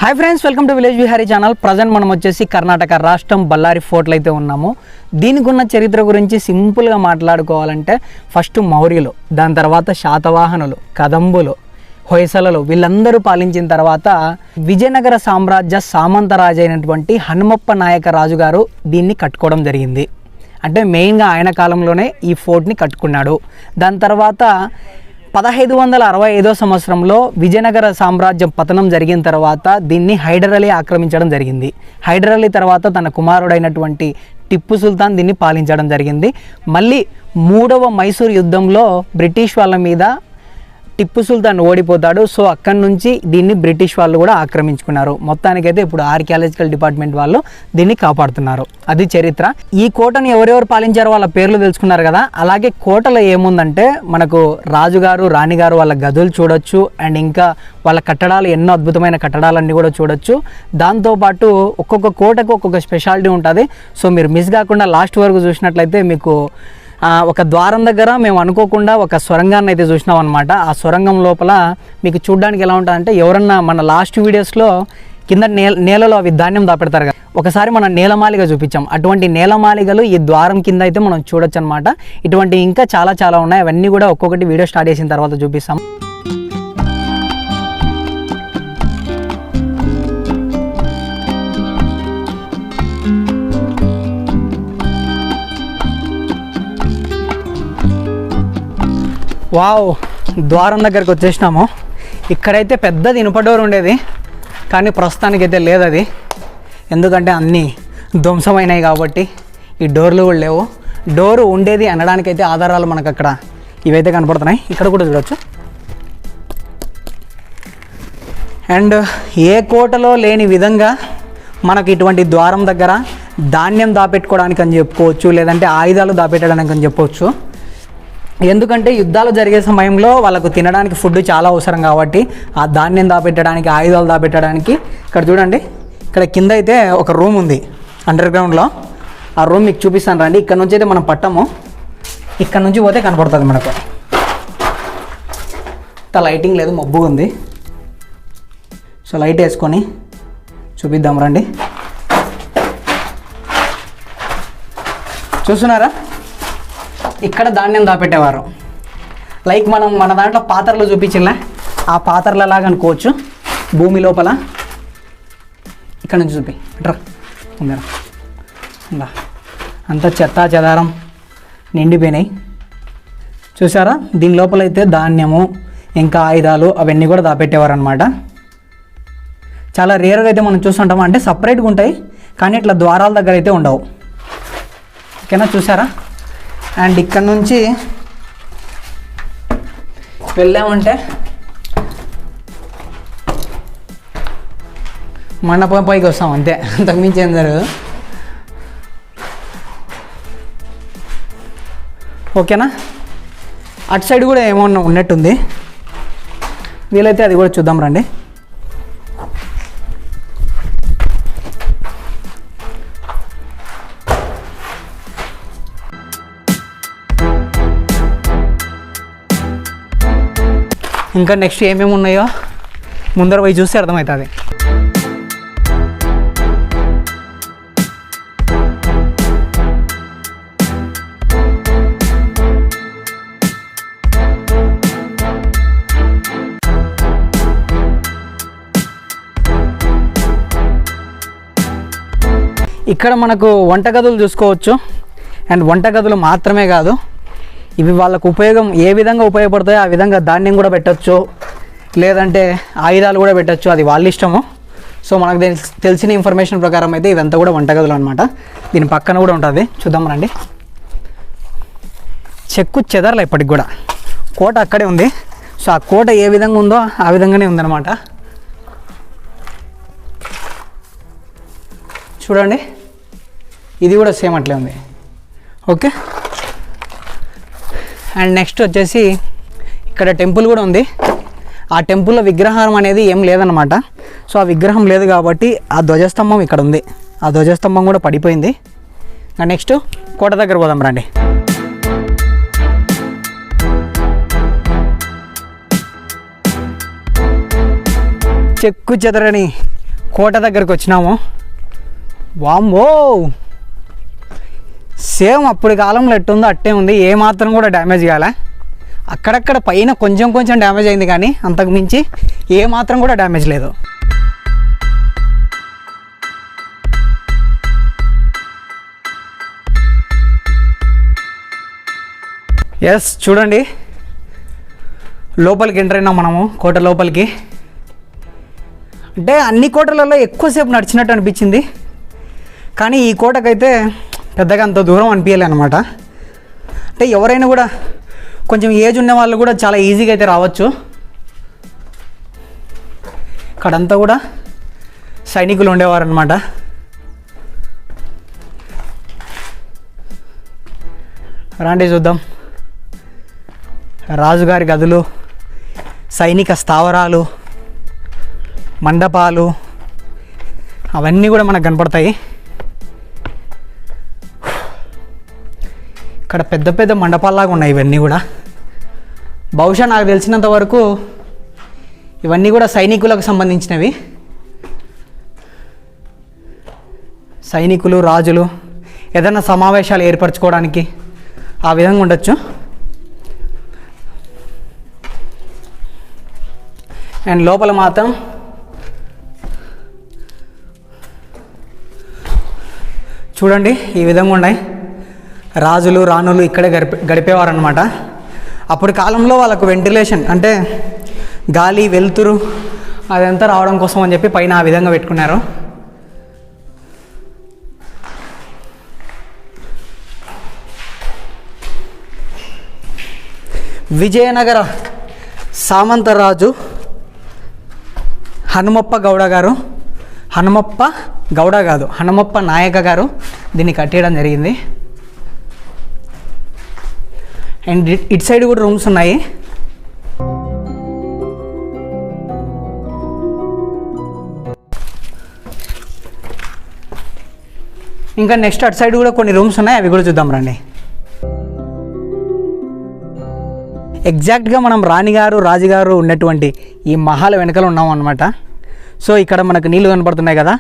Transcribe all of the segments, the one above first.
Hi friends, welcome to village Vihari channel. Present మనం వచ్చేసి కర్ణాటక రాష్ట్రం బళ్ళారి ఫోర్ట్లో అయితే ఉన్నాము. దీనికి ఉన్న చరిత్ర గురించి సింపుల్గా మాట్లాడుకోవాలంటే ఫస్ట్ మౌర్యులు, దాని తర్వాత శాతవాహనులు, కదంబులు, హొయసలలు వీళ్ళందరూ పాలించిన తర్వాత విజయనగర సామ్రాజ్య సామంతరాజు అయినటువంటి హనుమప్ప నాయక రాజు గారు దీన్ని కట్టుకోవడం జరిగింది. అంటే మెయిన్గా ఆయన కాలంలోనే ఈ ఫోర్ట్ని కట్టుకున్నాడు. దాని తర్వాత 1565 సంవత్సరంలో విజయనగర సామ్రాజ్యం పతనం జరిగిన తర్వాత దీన్ని హైదర్ అలీ ఆక్రమించడం జరిగింది. హైదర్ అలీ తర్వాత తన కుమారుడైనటువంటి టిప్పు సుల్తాన్ దీన్ని పాలించడం జరిగింది. మళ్ళీ 3వ మైసూర్ యుద్ధంలో బ్రిటిష్ వాళ్ళ మీద టిప్పు సుల్తాన్ ఓడిపోతాడు. సో అక్కడి నుంచి దీన్ని బ్రిటిష్ వాళ్ళు కూడా ఆక్రమించుకున్నారు. మొత్తానికైతే ఇప్పుడు ఆర్కియాలజికల్ డిపార్ట్మెంట్ వాళ్ళు దీన్ని కాపాడుతున్నారు. అది చరిత్ర. ఈ కోటను ఎవరెవరు పాలించారో వాళ్ళ పేర్లు తెలుసుకున్నారు కదా. అలాగే కోటలో ఏముందంటే మనకు రాజుగారు, రాణిగారు వాళ్ళ గదులు చూడొచ్చు. అండ్ ఇంకా వాళ్ళ కట్టడాలు, ఎన్నో అద్భుతమైన కట్టడాలన్నీ కూడా చూడొచ్చు. దాంతోపాటు ఒక్కొక్క కోటకు ఒక్కొక్క స్పెషాలిటీ ఉంటుంది. సో మీరు మిస్ కాకుండా లాస్ట్ వరకు చూసినట్లయితే మీకు ఒక ద్వారం దగ్గర మేము అనుకోకుండా ఒక సొరంగాన్ని అయితే చూసినాం అనమాట. ఆ సొరంగం లోపల మీకు చూడడానికి ఎలా ఉంటుందంటే, ఎవరన్నా మన లాస్ట్ వీడియోస్లో కింద నేలలో అవి ధాన్యం దాపెడతారు కదా, ఒకసారి మనం నేలమాలిగ చూపించాం. అటువంటి నేలమాలిగలు ఈ ద్వారం కింద అయితే మనం చూడొచ్చు అనమాట. ఇటువంటి ఇంకా చాలా ఉన్నాయి. అవన్నీ కూడా ఒక్కొక్కటి వీడియో స్టార్ట్ చేసిన తర్వాత చూపిస్తాం. వావ్, ద్వారం దగ్గరికి వచ్చేసినాము. ఇక్కడైతే పెద్దది ఇనుప డోర్ ఉండేది, కానీ ప్రస్తుతానికైతే లేదు అది. ఎందుకంటే అన్నీ ధ్వంసమైనాయి కాబట్టి ఈ డోర్లు కూడా లేవు. డోరు ఉండేది అనడానికైతే ఆధారాలు మనకు అక్కడ ఇవైతే కనపడుతున్నాయి. ఇక్కడ కూడా చూడొచ్చు. అండ్ ఏ కోటలో లేని విధంగా మనకు ఇటువంటి ద్వారం దగ్గర ధాన్యం దాపెట్టుకోవడానికి అని చెప్పుకోవచ్చు, లేదంటే ఆయుధాలు దాపెట్టడానికి అని చెప్పవచ్చు. ఎందుకంటే యుద్ధాలు జరిగే సమయంలో వాళ్ళకు తినడానికి ఫుడ్ చాలా అవసరం కాబట్టి ఆ ధాన్యం దాపెట్టడానికి, ఆయుధాలు దాపెట్టడానికి. ఇక్కడ చూడండి, ఇక్కడ కింద అయితే ఒక రూమ్ ఉంది అండర్ గ్రౌండ్లో. ఆ రూమ్ మీకు చూపిస్తాను రండి. ఇక్కడ నుంచి అయితే మనం పట్టము, ఇక్కడ నుంచి పోతే కనపడుతుంది మనకు. ఇంత లైటింగ్ లేదు, మబ్బు ఉంది. సో లైట్ వేసుకొని చూపిద్దాం రండి. చూస్తున్నారా, ఇక్కడ ధాన్యం దాపెట్టేవారు. లైక్ మనం మన దాంట్లో పాత్రలు చూపించినా ఆ పాత్రలలాగా అనుకోవచ్చు. భూమి లోపల ఇక్కడ నుంచి చూపి డ్రా ఉందా, అంత చెత్తా చెదారం నిండిపోయినాయి. చూసారా, దీని లోపల అయితే ధాన్యము ఇంకా ఆయుధాలు అవన్నీ కూడా దాపెట్టేవారు అనమాట. చాలా రేర్గా అయితే మనం చూస్తుంటాము. అంటే సపరేట్గా ఉంటాయి కానీ ఇట్లా ద్వారాల దగ్గర అయితే ఉండవు. ఓకేనా, చూసారా. అండ్ ఇక్కడ నుంచి వెళ్ళామంటే మండపం పైకి వస్తాం, అంతే, అంతకుమించి ఏం జరగదు. ఓకేనా. అటు సైడ్ కూడా ఏమన్నా ఉన్నట్టుంది, వీలైతే అది కూడా చూద్దాం రండి. ఇంకా నెక్స్ట్ ఏమేమి ఉన్నాయో ముందర పోయి చూస్తే అర్థమవుతుంది. ఇక్కడ మనకు వంటగదులు చూసుకోవచ్చు. అండ్ వంటగదులు మాత్రమే కాదు, ఇవి వాళ్ళకు ఉపయోగం ఏ విధంగా ఉపయోగపడతాయో ఆ విధంగా ధాన్యం కూడా పెట్టచ్చు, లేదంటే ఆయుధాలు కూడా పెట్టచ్చు, అది వాళ్ళ ఇష్టము. సో మనకు తెలిసిన ఇన్ఫర్మేషన్ ప్రకారం అయితే ఇదంతా కూడా వంటగదులు అనమాట. దీని పక్కన కూడా ఉంటుంది, చూద్దాం రండి. చెక్కు చెదరలే ఇప్పటికి కూడా, కోట అక్కడే ఉంది. సో ఆ కోట ఏ విధంగా ఉందో ఆ విధంగానే ఉందన్నమాట. చూడండి, ఇది కూడా సేమ్ అట్లే ఉంది. ఓకే. అండ్ నెక్స్ట్ వచ్చేసి ఇక్కడ టెంపుల్ కూడా ఉంది. ఆ టెంపుల్లో విగ్రహం అనేది ఏం లేదన్నమాట. సో ఆ విగ్రహం లేదు కాబట్టి ఆ ధ్వజస్తంభం ఇక్కడ ఉంది. ఆ ధ్వజస్తంభం కూడా పడిపోయింది. నెక్స్ట్ కోట దగ్గర పోదాం రండి. చెక్కు చెదరని కోట దగ్గరికి వచ్చినాము. వామ్మో, సేమ్ అప్పుడు కాలంలో ఎట్టుందో అట్టే ఉంది, ఏమాత్రం కూడా డ్యామేజ్ కాలే. అక్కడక్కడ పైన కొంచెం కొంచెం డ్యామేజ్ అయింది, కానీ అంతకు మించి ఏమాత్రం కూడా డ్యామేజ్ లేదు. ఎస్, చూడండి లోపలికి ఎంటర్ అయినాం మనము కోట లోపలికి. అంటే అన్ని కోటలలో ఎక్కువసేపు నడిచినట్టు అనిపించింది, కానీ ఈ కోటకైతే పెద్దగా అంత దూరం అనిపించలే అనమాట. అంటే ఎవరైనా కూడా కొంచెం ఏజ్ ఉన్న వాళ్ళు కూడా చాలా ఈజీగా అయితే రావచ్చు. ఇక్కడంతా కూడా సైనికులు ఉండేవారు అనమాట. రాండి చూద్దాం. రాజుగారి గదులు, సైనిక స్థావరాలు, మండపాలు అవన్నీ కూడా మనకు కనపడతాయి. ఇక్కడ పెద్ద పెద్ద మండపాల్లాగా ఉన్నాయి ఇవన్నీ కూడా. బహుశా నాకు తెలిసినంత వరకు ఇవన్నీ కూడా సైనికులకు సంబంధించినవి. సైనికులు, రాజులు ఏదైనా సమావేశాలు ఏర్పరచుకోవడానికి ఆ విధంగా ఉండొచ్చు. అండ్ లోపల మాత్రం చూడండి ఈ విధంగా ఉన్నాయి. రాజులు, రాణులు ఇక్కడే గడిపేవారు అనమాట. అప్పుడు కాలంలో వాళ్ళకు వెంటిలేషన్ అంటే గాలి, వెలుతురు అదంతా రావడం కోసం అని చెప్పి పైన ఆ విధంగా పెట్టుకున్నారు. విజయనగర సామంతరాజు హనుమప్ప గౌడ గారు, హనుమప్ప గౌడ కాదు, హనుమప్ప నాయక గారు దీన్ని కట్టేయడం జరిగింది. అండ్ ఇటు సైడ్ కూడా రూమ్స్ ఉన్నాయి. ఇంకా నెక్స్ట్ అటు సైడ్ కూడా కొన్ని రూమ్స్ ఉన్నాయి, అవి కూడా చూద్దాం రండి. ఎగ్జాక్ట్గా మనం రాణిగారు, రాజుగారు ఉన్నటువంటి ఈ మహాల వెనకాల ఉన్నాం అనమాట. సో ఇక్కడ మనకు నీళ్ళు కనపడుతున్నాయి కదా,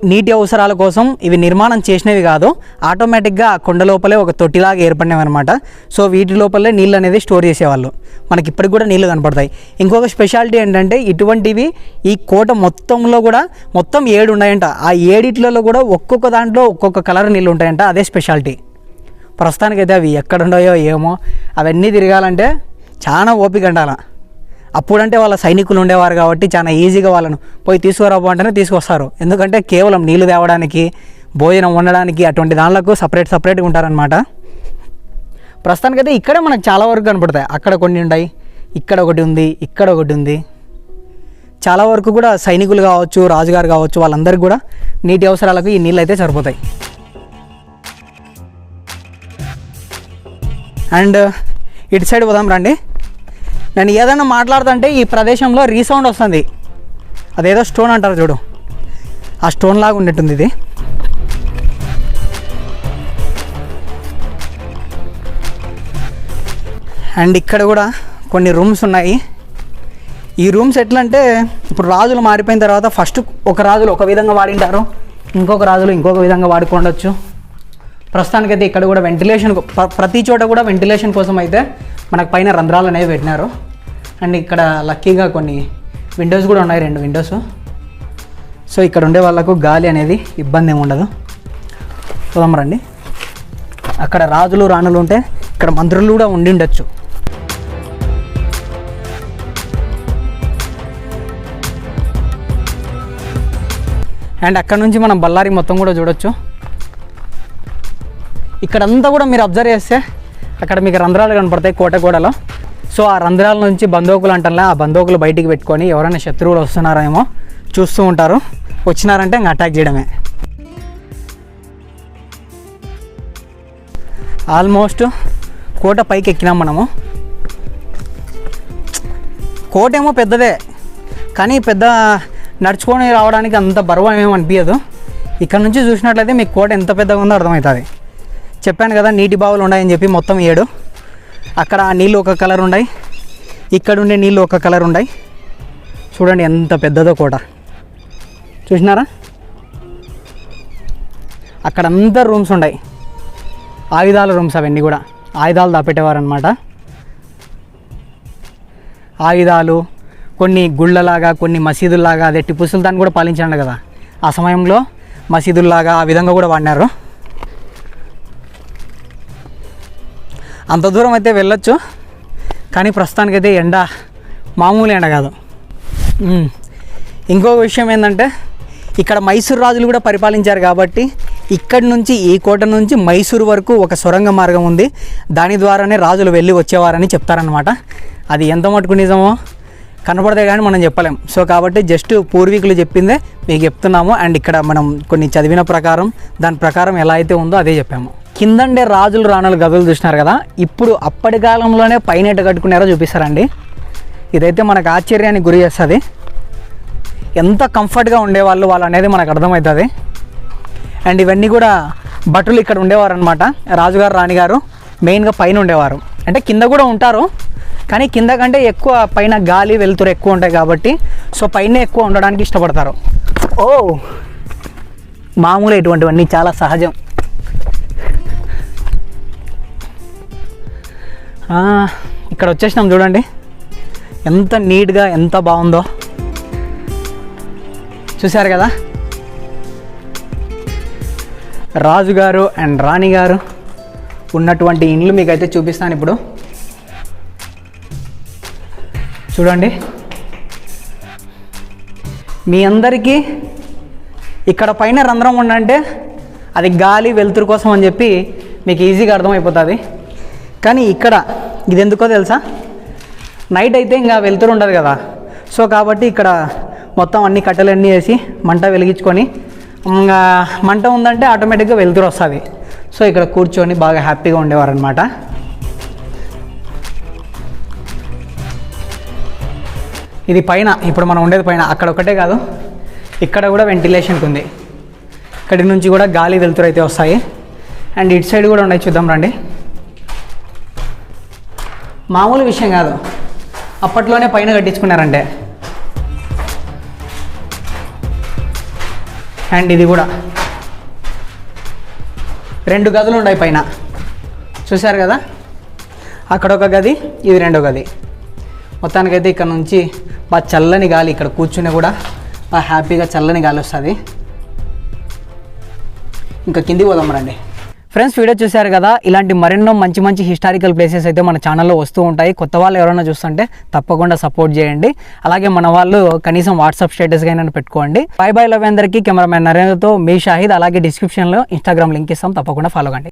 నీటి అవసరాల కోసం ఇవి నిర్మాణం చేసినవి కాదు, ఆటోమేటిక్గా ఆ కొండ లోపలే ఒక తొట్టిలాగా ఏర్పడినవి అనమాట. సో వీటి లోపలే నీళ్ళు అనేది స్టోర్ చేసేవాళ్ళు. మనకి ఇప్పటికి కూడా నీళ్ళు కనపడతాయి. ఇంకొక స్పెషాలిటీ ఏంటంటే ఇటువంటివి ఈ కోట మొత్తంలో కూడా మొత్తం 7 ఉన్నాయంట. ఆ 7 కూడా ఒక్కొక్క దాంట్లో ఒక్కొక్క కలర్ నీళ్ళు ఉంటాయంట. అదే స్పెషాలిటీ. ప్రస్తుతానికైతే అవి ఎక్కడ ఉన్నాయో ఏమో, అవన్నీ తిరగాలంటే చాలా ఓపిక ఉండాలి. అప్పుడంటే వాళ్ళ సైనికులు ఉండేవారు కాబట్టి చాలా ఈజీగా వాళ్ళను పోయి తీసుకురాబో అంటేనే తీసుకొస్తారు. ఎందుకంటే కేవలం నీళ్లు తేవడానికి, భోజనం వండడానికి అటువంటి దానిలకు సపరేట్గా ఉంటారనమాట. ప్రస్తుతానికైతే ఇక్కడే మనకు చాలా వరకు కనపడతాయి. అక్కడ కొన్ని ఉన్నాయి, ఇక్కడ ఒకటి ఉంది, ఇక్కడ ఒకటి ఉంది. చాలా వరకు కూడా సైనికులు కావచ్చు, రాజుగారు కావచ్చు, వాళ్ళందరికీ కూడా నీటి అవసరాలకు ఈ నీళ్ళు అయితే సరిపోతాయి. అండ్ ఇటు సైడ్ పోదాం రండి. నేను ఏదైనా మాట్లాడుతుంటే ఈ ప్రదేశంలో రీసౌండ్ వస్తుంది. అదేదో స్టోన్ అంటారు చూడు, ఆ స్టోన్ లాగా ఉన్నట్టుంది ఇది. అండ్ ఇక్కడ కూడా కొన్ని రూమ్స్ ఉన్నాయి. ఈ రూమ్స్ ఎట్లా అంటే ఇప్పుడు రాజులు మారిపోయిన తర్వాత ఫస్ట్ ఒక రాజులు ఒక విధంగా వాడింటారు, ఇంకొక రాజులు ఇంకొక విధంగా వాడుకోవచ్చు. ప్రస్తుతానికైతే ఇక్కడ కూడా వెంటిలేషన్, ప్రతి చోట కూడా వెంటిలేషన్ కోసం అయితే మనకు పైన రంధ్రాలు అనేవి పెట్టినారు. అండ్ ఇక్కడ లక్కీగా కొన్ని విండోస్ కూడా ఉన్నాయి, 2 విండోస్. సో ఇక్కడ ఉండే వాళ్ళకు గాలి అనేది ఇబ్బంది ఏమి ఉండదు. చూద్దాం రండి. అక్కడ రాజులు, రాణులు ఉంటే ఇక్కడ మంత్రులు కూడా ఉండి ఉండొచ్చు. అండ్ అక్కడ నుంచి మనం బళ్ళారి మొత్తం కూడా చూడొచ్చు. ఇక్కడంతా కూడా మీరు అబ్జర్వ్ చేస్తే అక్కడ మీకు రంధ్రాలు కనపడతాయి కోటగోడలో. సో ఆ రంధ్రాల నుంచి బందూకులు అంటారా, ఆ బందూకులు బయటికి పెట్టుకొని ఎవరైనా శత్రువులు వస్తున్నారేమో చూస్తూ ఉంటారు. వచ్చినారంటే ఇంకా అటాక్ చేయడమే. ఆల్మోస్ట్ కోట పైకి ఎక్కినాం మనము. కోట ఏమో పెద్దదే, కానీ పెద్ద నడుచుకొని రావడానికి అంత బరువు ఏమో అనిపించదు. ఇక్కడ నుంచి చూసినట్లయితే మీకు కోట ఎంత పెద్దగా ఉందో అర్థమవుతుంది. చెప్పాను కదా నీటి బావులు ఉన్నాయని చెప్పి, మొత్తం 7. అక్కడ నీళ్ళు ఒక కలర్ ఉన్నాయి, ఇక్కడ ఉండే నీళ్ళు ఒక కలర్ ఉన్నాయి. చూడండి ఎంత పెద్దదో కోట. చూసినారా, అక్కడ అంతా రూమ్స్ ఉన్నాయి, ఆయుధాల రూమ్స్ అవన్నీ కూడా. ఆయుధాలు దాపెట్టేవారు అనమాట. ఆయుధాలు కొన్ని గుళ్ళలాగా, కొన్ని మసీదుల్లాగా, అదే టిప్పు సుల్తాన్ కూడా పాలించాడు కదా, ఆ సమయంలో మసీదుల్లాగా ఆ విధంగా కూడా వాడినారు. అంత దూరం అయితే వెళ్ళొచ్చు, కానీ ప్రస్తుతానికైతే ఎండ మామూలు ఎండ కాదు. ఇంకో విషయం ఏంటంటే ఇక్కడ మైసూరు రాజులు కూడా పరిపాలించారు కాబట్టి ఇక్కడి నుంచి, ఈ కోట నుంచి మైసూరు వరకు ఒక సొరంగ మార్గం ఉంది. దాని ద్వారానే రాజులు వెళ్ళి వచ్చేవారని చెప్తారనమాట. అది ఎంత మటుకు నిజమో కనపడదే కానీ మనం చెప్పలేం. సో కాబట్టి జస్ట్ పూర్వీకులు చెప్పిందే మీకు చెప్తున్నాము. అండ్ ఇక్కడ మనం కొన్ని చదివిన ప్రకారం, దాని ప్రకారం ఎలా అయితే ఉందో అదే చెప్పాము. కిందండే రాజులు రాణులు గదులు చూసినారు కదా, ఇప్పుడు అప్పటి కాలంలోనే పైన ఎట్ట కట్టుకున్నారో చూపిస్తారండి. ఇదైతే మనకు ఆశ్చర్యానికి గురి చేస్తుంది. ఎంత కంఫర్ట్గా ఉండేవాళ్ళు వాళ్ళు అనేది మనకు అర్థమవుతుంది. అండ్ ఇవన్నీ కూడా భటులు ఇక్కడ ఉండేవారు అనమాట. రాజుగారు రాణిగారు మెయిన్గా పైన ఉండేవారు. అంటే కింద కూడా ఉంటారు, కానీ కింద కంటే ఎక్కువ పైన గాలి వెలుతురు ఎక్కువ ఉంటాయి కాబట్టి సో పైన ఎక్కువ ఉండడానికి ఇష్టపడతారు. ఓ మామూలు ఇటువంటివన్నీ చాలా సహజం. ఇక్కడ వచ్చేసినాం చూడండి, ఎంత నీట్గా ఎంత బాగుందో చూశారు కదా. రాజుగారు అండ్ రాణిగారు ఉన్నటువంటి ఇండ్లు మీకైతే చూపిస్తాను ఇప్పుడు. చూడండి, మీ అందరికీ ఇక్కడ పైన రంధ్రం ఉండంటే అది గాలి వెలుతురు కోసం అని చెప్పి మీకు ఈజీగా అర్థమైపోతుంది. కానీ ఇక్కడ ఇది ఎందుకో తెలుసా, నైట్ అయితే ఇంకా వెలుతురు ఉండదు కదా, సో కాబట్టి ఇక్కడ మొత్తం అన్ని కట్టెలన్నీ వేసి మంట వెలిగించుకొని, ఇంకా మంట ఉందంటే ఆటోమేటిక్గా వెలుతురు వస్తుంది. సో ఇక్కడ కూర్చొని బాగా హ్యాపీగా ఉండేవారు అనమాట. ఇది పైన, ఇప్పుడు మనం ఉండేది పైన. అక్కడ ఒకటే కాదు, ఇక్కడ కూడా వెంటిలేషన్కి ఉంది. ఇక్కడి నుంచి కూడా గాలి వెలుతురు అయితే వస్తాయి. అండ్ ఇటు సైడ్ కూడా ఉన్నాయి, చూద్దాం రండి. మామూలు విషయం కాదు, అప్పట్లోనే పైన కట్టించుకున్నారంటే. అండ్ ఇది కూడా 2 గదులు ఉన్నాయి పైన, చూశారు కదా. అక్కడ ఒక గది, ఇది 2వ గది. మొత్తానికైతే ఇక్కడ నుంచి బాగా చల్లని గాలి, ఇక్కడ కూర్చుని కూడా బాగా హ్యాపీగా చల్లని గాలి వస్తుంది. ఇంకా కిందికి పోదాం రండి. ఫ్రెండ్స్, వీడియో చూశారు కదా, ఇలాంటి మరెన్నో మంచి మంచి హిస్టారికల్ ప్లేసెస్ అయితే మన ఛానల్లో వస్తూ ఉంటాయి. కొత్త వాళ్ళు ఎవరైనా చూస్తుంటే తప్పకుండా సపోర్ట్ చేయండి. అలాగే మన వాళ్ళు కనీసం వాట్సాప్ స్టేటస్గా అయినా పెట్టుకోండి. బై బై లవ్ అందరికీ. కెమెరామెన్ నరేంద్రతో మీ షాహిద్. అలాగే డిస్క్రిప్షన్లో ఇన్స్టాగ్రామ్ లింక్ ఇస్తాం, తప్పకుండా ఫాలో కండి.